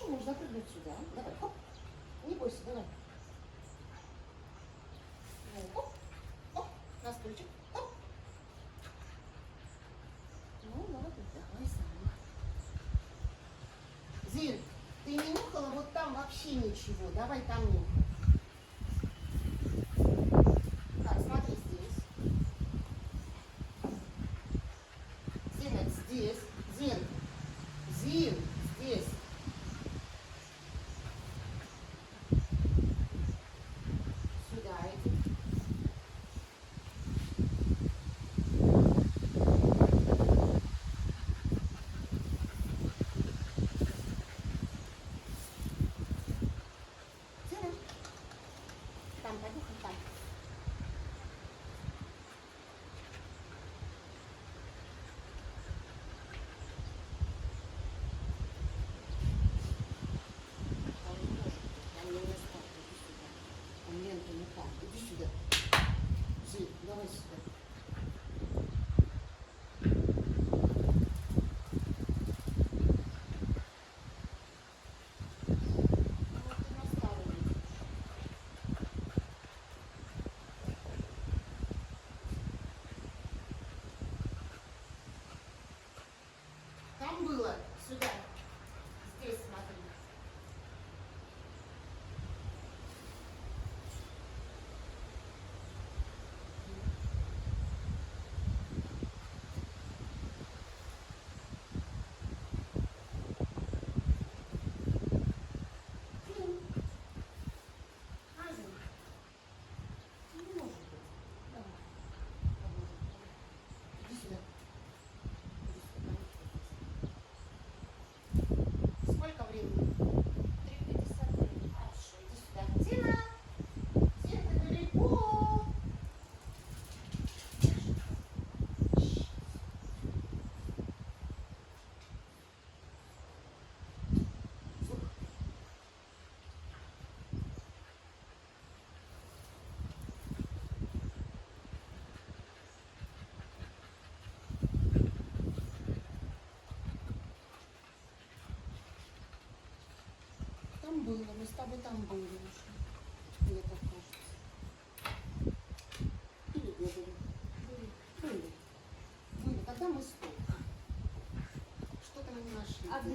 Хорошо, можешь запрыгнуть сюда. Давай, хоп. Не бойся, давай. Ну, хоп, хоп, на стульчик, хоп. Ну, ладно, давай сама. Зин, ты не нюхала? Вот там вообще ничего. Давай там нюхай. Так, смотри здесь. Зин, здесь. Зин, Зин, здесь. Сюда иди. Зин, там, понюхай там. Там не может быть, там не так, иди сюда. Там лента не так, иди сюда. Зин, давай сюда. Ну, ты на старую идешь. Там было, сюда. Здесь смотри. Зин, Азин, не может быть. Давай. Иди сюда. Иди сюда. Сколько времени? 3:53. Хорошо, иди сюда. Зина! Зин, ты далеко. Звук. Там было, мы с тобой там были уже. Мне так кажется. Или не были? Были. Были. Были. Тогда мы столько. Что-то мы не нашли. Одну